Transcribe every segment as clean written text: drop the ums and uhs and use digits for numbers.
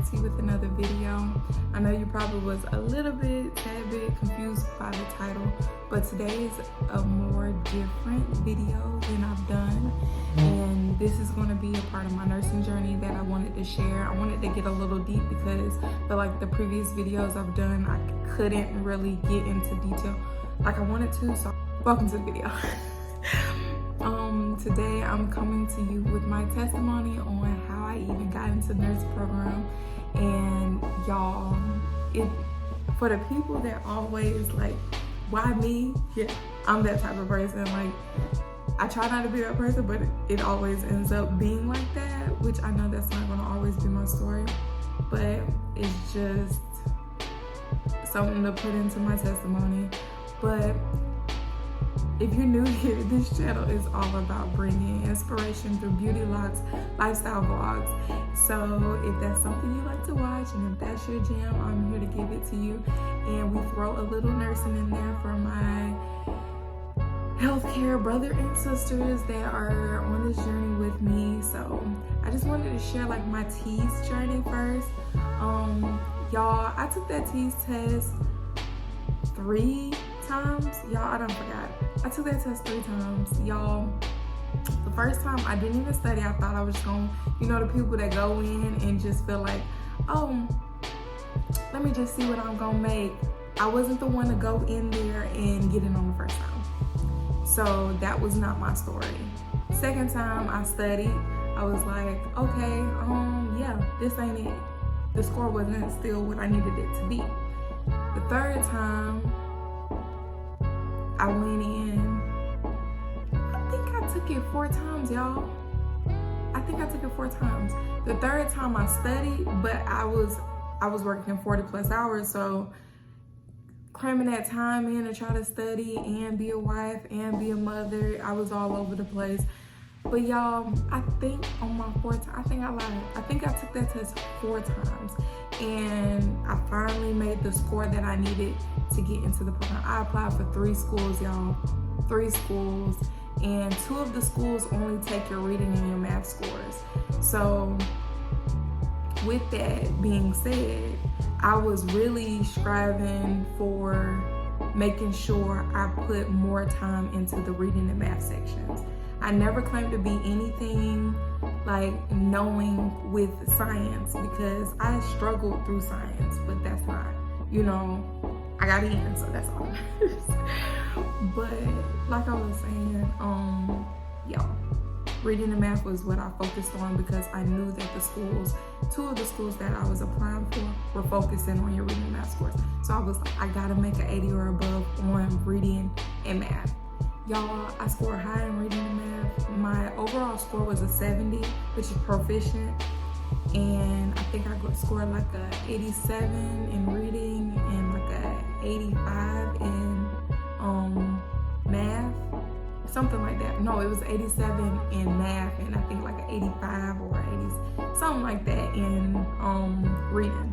to you with another video. I know you probably was a tad bit confused by the title, but today is a more different video than I've done, and this is going to be a part of my nursing journey that I wanted to share. I wanted to get a little deep because the previous videos I've done, I couldn't really get into detail like I wanted to, so welcome to the video. Today I'm coming to you with my testimony on how I even got into the nursing program. And y'all, for the people that always like, why me? Yeah, I'm that type of person. Like, I try not to be that person, but it always ends up being like that, which I know that's not gonna always be my story, but it's just something to put into my testimony. But if you're new here, this channel is all about bringing inspiration through beauty vlogs, lifestyle vlogs. So if that's something you like to watch and if that's your jam, I'm here to give it to you. And we throw a little nursing in there for my healthcare brother and sisters that are on this journey with me. So I just wanted to share like my TEAS journey first. Y'all, I took that TEAS test 3 times. Y'all, I done forgot. I took that test 3 times. Y'all, the first time I didn't even study. I thought I was just gonna, the people that go in and just feel like, oh, let me just see what I'm gonna make. I wasn't the one to go in there and get it on the first time. So that was not my story. Second time I studied, I was like, okay, yeah, this ain't it. The score wasn't still what I needed it to be. The third time I went in, I think I took it 4 times, y'all. I think I took it 4 times. The third time I studied, but I was working 40+ hours, so cramming that time in to try to study and be a wife and be a mother, I was all over the place. But y'all, I think on my 4th time, I think I lied. I think I took that test 4 times, and I finally made the score that I needed to get into the program. I applied for 3 schools, y'all. 3 schools, and 2 of the schools only take your reading and your math scores. So with that being said, I was really striving for making sure I put more time into the reading and math sections. I never claimed to be anything like knowing with science because I struggled through science, but that's not, I got in, so that's all. But like I was saying, y'all, reading and math was what I focused on because I knew that the schools, 2 of the schools that I was applying for were focusing on your reading and math scores. So I was like, I gotta make an 80 or above on reading and math. Y'all, I scored high in reading and math. My overall score was a 70, which is proficient. And I think I scored like a 87 in reading and like a 85 in math, something like that. No, it was 87 in math and I think like an 85 or 80, something like that in reading.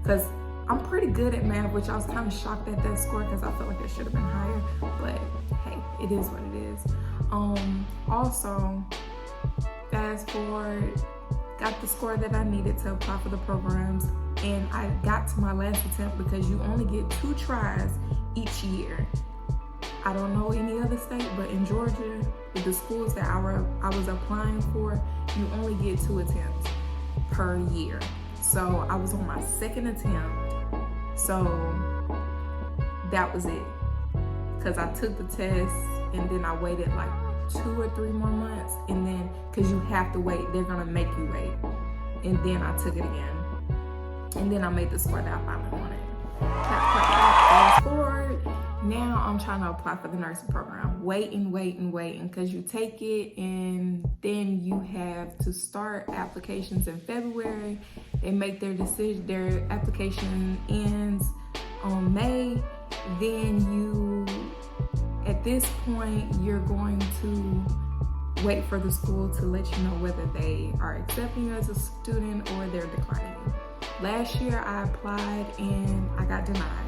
Because I'm pretty good at math, which I was kind of shocked at that score because I felt like it should have been higher, but hey, it is what it is. Also, fast forward, got the score that I needed to apply for the programs, and I got to my last attempt because you only get 2 tries each year. I don't know any other state, but in Georgia, with the schools that I was applying for, you only get 2 attempts per year. So I was on my 2nd attempt, so that was it. Because I took the test and then I waited like 2 or 3 more months, and then because you have to wait, they're gonna make you wait, and then I took it again, and then I made the score that I finally wanted. Fast forward, now I'm trying to apply for the nursing program, waiting because you take it and then you have to start applications in February. They make their decision, their application ends on May. Then at this point, you're going to wait for the school to let you know whether they are accepting you as a student or they're declining you. Last year I applied and I got denied,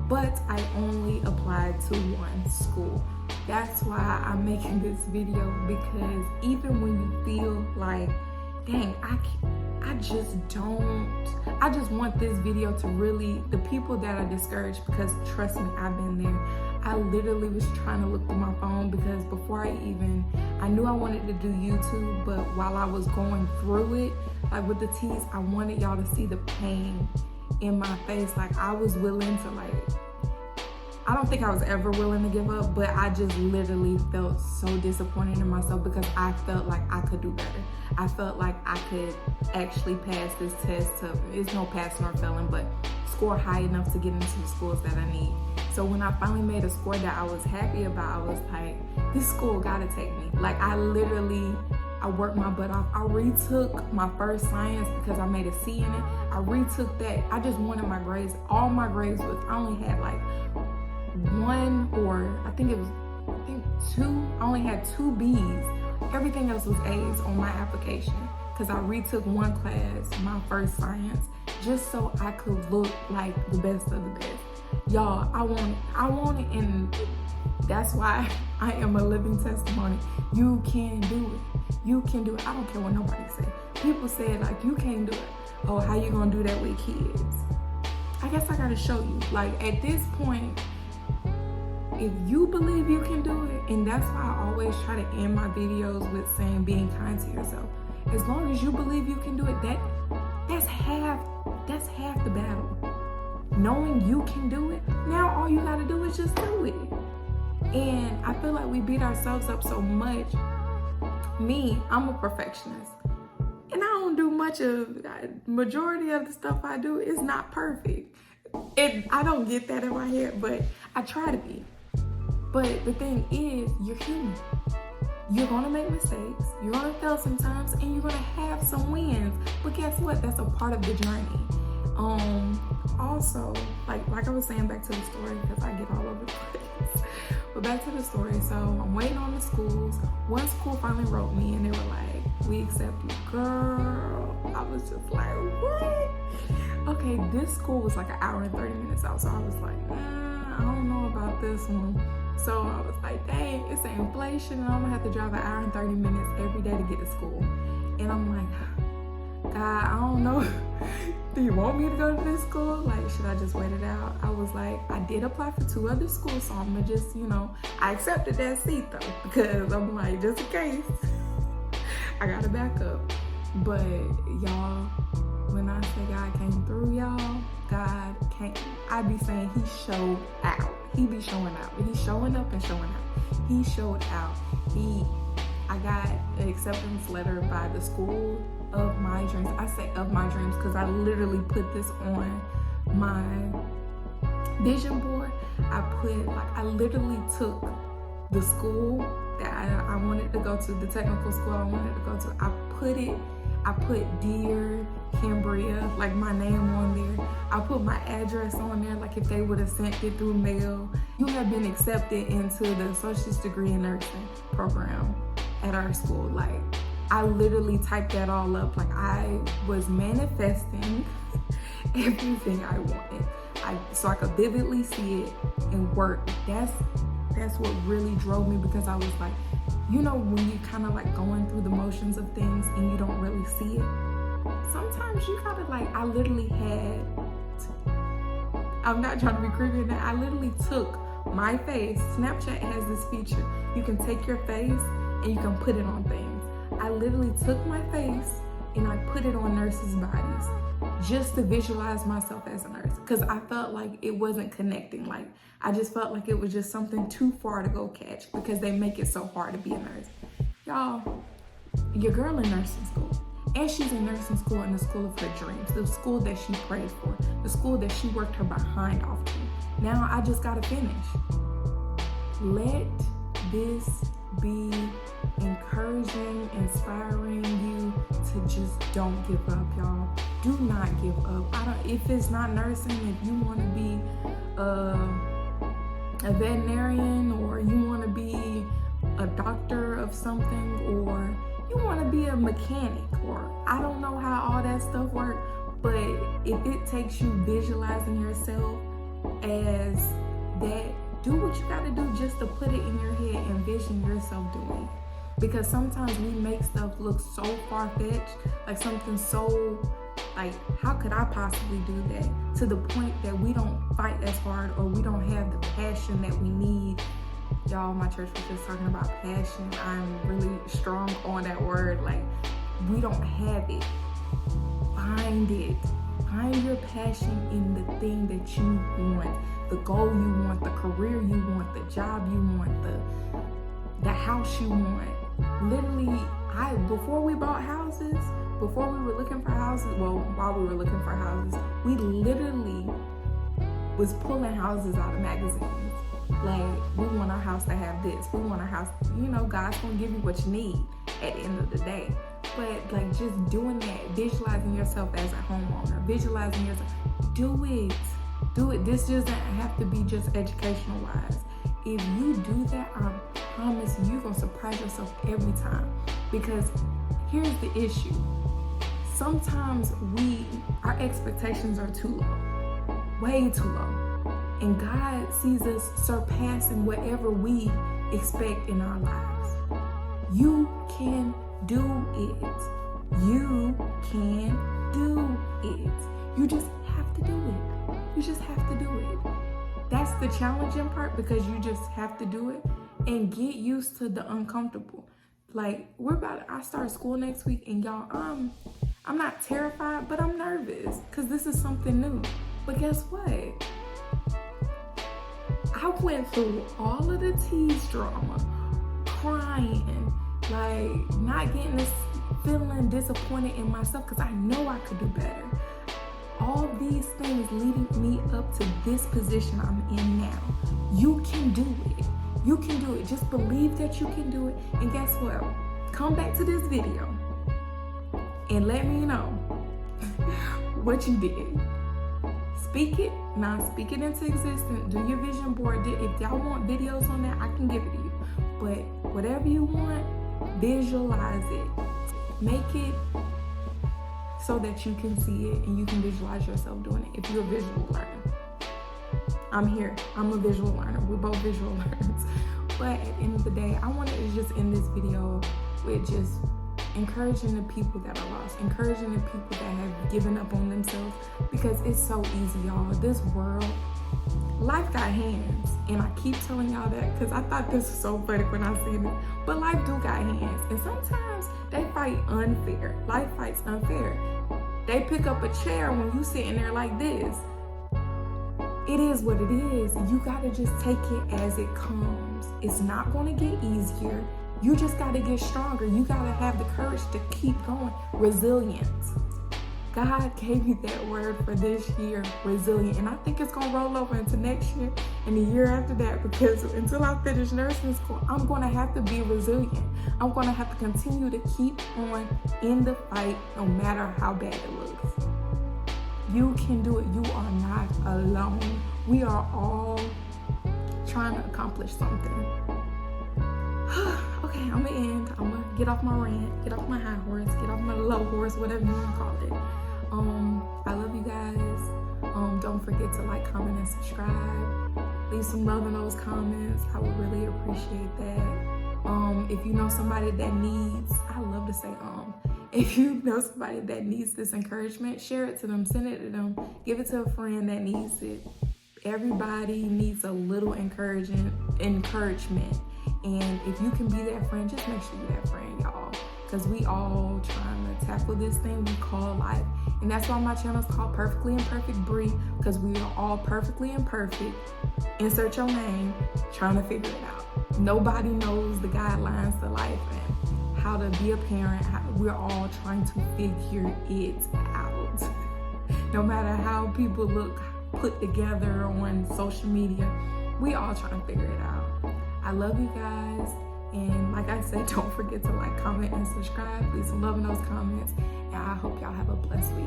but I only applied to 1 school. That's why I'm making this video, because even when you feel like, dang, I just don't, I just want this video to really, the people that are discouraged, because trust me, I've been there. I literally was trying to look through my phone because before I knew I wanted to do YouTube, but while I was going through it, like with the teas, I wanted y'all to see the pain in my face. Like I was willing to I don't think I was ever willing to give up, but I just literally felt so disappointed in myself because I felt like I could do better. I felt like I could actually pass this test it's no passing or failing, but score high enough to get into the schools that I need. So when I finally made a score that I was happy about, I was like, this school gotta take me. Like I worked my butt off. I retook my first science because I made a C in it. I retook that. I just wanted my grades. All my grades was, I only had like one or I think two. I only had 2 B's. Everything else was A's on my application because I retook one class, my first science, just so I could look like the best of the best. Y'all, I want it, and that's why I am a living testimony. You can do it. You can do it. I don't care what nobody say. People say like, you can't do it. Oh, how you gonna do that with kids? I guess I gotta show you. Like at this point, if you believe you can do it, and that's why I always try to end my videos with saying being kind to yourself. As long as you believe you can do it, that's half the battle. Knowing you can do it, now all you gotta do is just do it. And I feel like we beat ourselves up so much. Me, I'm a perfectionist. And I don't do majority of the stuff I do is not perfect. I don't get that in my head, but I try to be. But the thing is, you're human. You're gonna make mistakes, you're gonna fail sometimes, and you're gonna have some wins. But guess what? That's a part of the journey. Also, like I was saying, back to the story, because I get all over the place. But back to the story. So I'm waiting on the schools. One school finally wrote me and they were like, we accept you. Girl, I was just like, what? Okay, this school was like an hour and 30 minutes out. So I was like, I don't know about this one. So I was like, dang, it's an inflation and I'm gonna have to drive an hour and 30 minutes every day to get to school. And I'm like, God, I don't know. Do you want me to go to this school? Like, should I just wait it out? I was like, I did apply for 2 other schools, so I'm gonna just, I accepted that seat though, because I'm like, just in case, I gotta back up. But y'all, when I say God came through, y'all, God came. I be saying he showed out. He be showing out. He's showing up and showing out. He showed out. I got an acceptance letter by the school of my dreams. I say of my dreams because I literally put this on my vision board. I literally took the school that I wanted to go to, the technical school I wanted to go to. I put Dear Cambria, like my name on there. I put my address on there, like if they would have sent it through mail. You have been accepted into the associate's degree in nursing program at our school. Like, I literally typed that all up. Like, I was manifesting everything I wanted. So I could vividly see it and work. That's what really drove me, because I was like, when you kind of like going through the motions of things and you don't really see it, sometimes you gotta I literally I'm not trying to be creepy in that, I literally took my face. Snapchat has this feature. You can take your face and you can put it on things. I literally took my face and I put it on nurses' bodies just to visualize myself as a nurse, because I felt like it wasn't connecting. Like, I just felt like it was just something too far to go catch, because they make it so hard to be a nurse. Y'all, your girl in nursing school, and she's in nursing school in the school of her dreams, the school that she prayed for, the school that she worked her behind off to. Now I just gotta finish. Let this be encouraging, inspiring you to just don't give up, y'all. Do not give up. If it's not nursing, if you want to be a veterinarian, or you want to be a doctor of something, or you want to be a mechanic, or I don't know how all that stuff works, but if it takes you visualizing yourself as that, do what you got to do just to put it in your head and envision yourself doing it. Because sometimes we make stuff look so far-fetched, like something so Like, how could I possibly do that? To the point that we don't fight as hard, or we don't have the passion that we need. Y'all, my church was just talking about passion. I'm really strong on that word. Like, we don't have it. Find it. Find your passion in the thing that you want, the goal you want, the career you want, the job you want, the house you want. Literally, before we bought houses, before we were looking for houses, well, while we were looking for houses, we literally was pulling houses out of magazines. Like, we want our house to have this. We want our house, God's gonna give you what you need at the end of the day. But like, just doing that, visualizing yourself as a homeowner, visualizing yourself, do it. This doesn't have to be just educational wise. If you do that, I promise you're gonna surprise yourself every time. Because here's the issue. Sometimes our expectations are too low, way too low. And God sees us surpassing whatever we expect in our lives. You can do it. You can do it. You just have to do it. You just have to do it. That's the challenging part, because you just have to do it and get used to the uncomfortable. Like, I start school next week, and y'all, I'm not terrified, but I'm nervous because this is something new. But guess what? I went through all of the tease drama, crying, like not getting this, feeling disappointed in myself because I know I could do better. All these things leading me up to this position I'm in now. You can do it. You can do it. Just believe that you can do it. And guess what? Come back to this video and let me know what you did. Speak it. Now speak it into existence. Do your vision board. If y'all want videos on that, I can give it to you. But whatever you want, visualize it. Make it so that you can see it and you can visualize yourself doing it. If you're a visual learner, I'm here. I'm a visual learner. We're both visual learners. But at the end of the day, I wanted to just end this video with just encouraging the people that are lost, encouraging the people that have given up on themselves, because it's so easy, y'all. This world, life got hands, and I keep telling y'all that because I thought this was so funny when I seen it. But life do got hands, and sometimes they fight unfair. Life fights unfair. They pick up a chair when you sitting there like this. It is what it is. You gotta just take it as it comes. It's not gonna get easier. You just gotta get stronger. You gotta have the courage to keep going. Resilience. God gave me that word for this year, resilient. And I think it's gonna roll over into next year and the year after that, because until I finish nursing school, I'm gonna have to be resilient. I'm gonna have to continue to keep on in the fight no matter how bad it looks. You can do it. You are not alone. We are all trying to accomplish something. Okay, I'm gonna end. I'm gonna get off my rant, get off my high horse, get off my low horse, whatever you wanna call it. I love you guys. Don't forget to like, comment, and subscribe. Leave some love in those comments. I would really appreciate that. If you know somebody that needs, I love to say if you know somebody that needs this encouragement, share it to them, send it to them, give it to a friend that needs it. Everybody needs a little encouragement. And if you can be that friend, just make sure you're that friend, y'all. Because we all trying to tackle this thing we call life. And that's why my channel is called Perfectly Imperfect Bree, because we are all perfectly imperfect. Insert your name, trying to figure it out. Nobody knows the guidelines to life and how to be a parent. We're all trying to figure it out. No matter how people look put together on social media, we all trying to figure it out. I love you guys, and like I said, don't forget to like, comment, and subscribe. Leave some love in those comments, and I hope y'all have a blessed week.